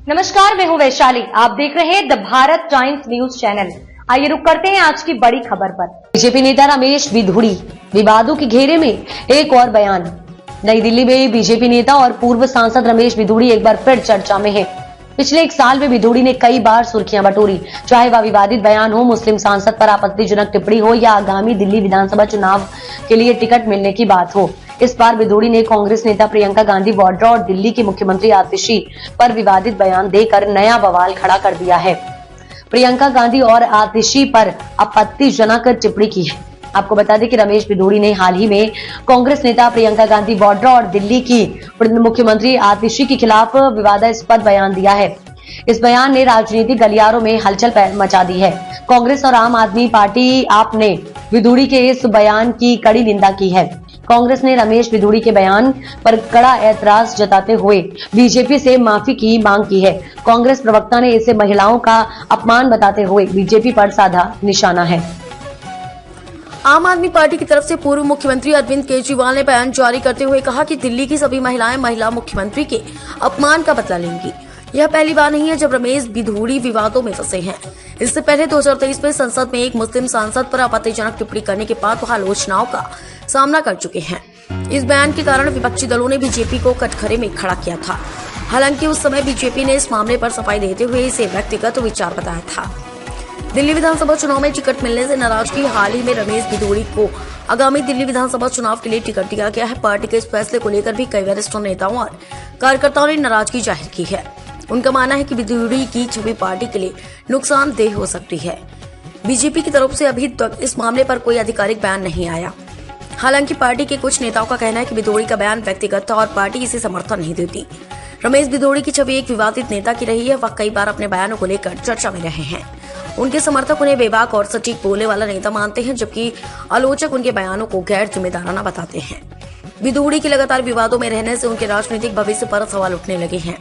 नमस्कार, मैं हूं वैशाली। आप देख रहे हैं the Bharat times news channel. आइए रुक करते हैं आज की बड़ी खबर पर। बीजेपी नेता रमेश बिधूड़ी विवादों के घेरे में एक और बयान। नई दिल्ली में बीजेपी नेता और पूर्व सांसद रमेश बिधूड़ी एक बार फिर चर्चा में है। पिछले एक साल में बिधूड़ी ने कई बार सुर्खियां बटोरी, चाहे वह विवादित बयान हो, मुस्लिम सांसद पर आपत्तिजनक टिप्पणी हो या आगामी दिल्ली विधानसभा चुनाव के लिए टिकट मिलने की बात हो। इस बार बिधूड़ी ने कांग्रेस नेता प्रियंका गांधी वाड्रा और दिल्ली के मुख्यमंत्री आतिशी पर विवादित बयान देकर नया बवाल खड़ा कर दिया है। प्रियंका गांधी और आतिशी पर आपत्तिजनक टिप्पणी की है। आपको बता दें कि रमेश बिधूड़ी ने हाल ही में कांग्रेस नेता प्रियंका गांधी वाड्रा और दिल्ली की मुख्यमंत्री आतिशी के खिलाफ विवादास्पद बयान दिया है। इस बयान ने राजनीतिक गलियारों में हलचल मचा दी है। कांग्रेस और आम आदमी पार्टी आप ने बिधूड़ी के इस बयान की कड़ी निंदा की है। कांग्रेस ने रमेश बिधूड़ी के बयान पर कड़ा ऐतराज जताते हुए बीजेपी से माफी की मांग की है। कांग्रेस प्रवक्ता ने इसे महिलाओं का अपमान बताते हुए बीजेपी पर साधा निशाना है। आम आदमी पार्टी की तरफ से पूर्व मुख्यमंत्री अरविंद केजरीवाल ने बयान जारी करते हुए कहा कि दिल्ली की सभी महिलाएं महिला मुख्यमंत्री के अपमान का बदला लेंगी। यह पहली बार नहीं है जब रमेश बिधूड़ी विवादों में फंसे हैं। इससे पहले 2023 में संसद में एक मुस्लिम सांसद पर आपत्तिजनक टिप्पणी करने के बाद वह आलोचनाओं का सामना कर चुके हैं। इस बयान के कारण विपक्षी दलों ने बीजेपी को कटघरे में खड़ा किया था। हालांकि उस समय बीजेपी ने इस मामले पर सफाई देते हुए इसे व्यक्तिगत विचार बताया था। दिल्ली विधानसभा चुनाव में टिकट मिलने से नाराजगी हाल ही में रमेश बिधूड़ी को आगामी दिल्ली विधानसभा चुनाव के लिए टिकट दिया गया है। पार्टी के इस फैसले को लेकर भी कई वरिष्ठ नेताओं और कार्यकर्ताओं ने नाराजगी जाहिर की है। उनका मानना है कि बिधूड़ी की छवि पार्टी के लिए नुकसानदेह हो सकती है। बीजेपी की तरफ से अभी तक इस मामले पर कोई आधिकारिक बयान नहीं आया। हालांकि पार्टी के कुछ नेताओं का कहना है कि बिधूड़ी का बयान व्यक्तिगत था और पार्टी इसे समर्थन नहीं देती। रमेश बिधूड़ी की छवि एक विवादित नेता की रही है। वह कई बार अपने बयानों को लेकर चर्चा में रहे हैं। उनके समर्थक उन्हें बेबाक और सटीक बोलने वाला नेता मानते हैं, जबकि आलोचक उनके बयानों को गैर जिम्मेदाराना बताते हैं। बिधूड़ी के लगातार विवादों में रहने से उनके राजनीतिक भविष्य पर सवाल उठने लगे हैं।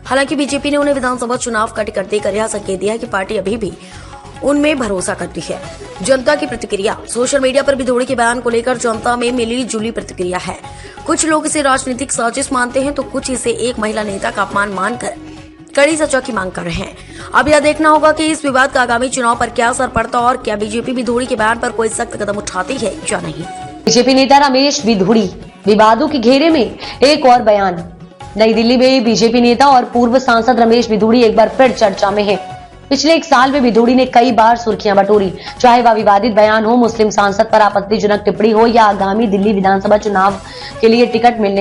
हालांकि बीजेपी ने उन्हें विधानसभा चुनाव का टिकट देकर यह संकेत दिया है कि पार्टी अभी भी उनमें भरोसा करती है। जनता की प्रतिक्रिया। सोशल मीडिया पर बिधूड़ी के बयान को लेकर जनता में मिली जुली प्रतिक्रिया है। कुछ लोग इसे राजनीतिक साजिश मानते हैं तो कुछ इसे एक महिला नेता का अपमान मानकर कड़ी सजा की मांग कर रहे हैं। अब यह देखना होगा कि इस विवाद का आगामी चुनाव पर क्या असर पड़ता और क्या बीजेपी बिधूड़ी के बयान पर कोई सख्त कदम उठाती है या नहीं। बीजेपी नेता रमेश बिधूड़ी विवादों के घेरे में एक और बयान। नई दिल्ली में बीजेपी नेता और पूर्व सांसद रमेश बिधूड़ी एक बार फिर चर्चा में है। पिछले एक साल में बिधूड़ी ने कई बार सुर्खियां बटोरी, चाहे वह विवादित बयान हो, मुस्लिम सांसद पर आपत्तिजनक टिप्पणी हो या आगामी दिल्ली विधानसभा चुनाव के लिए टिकट मिलने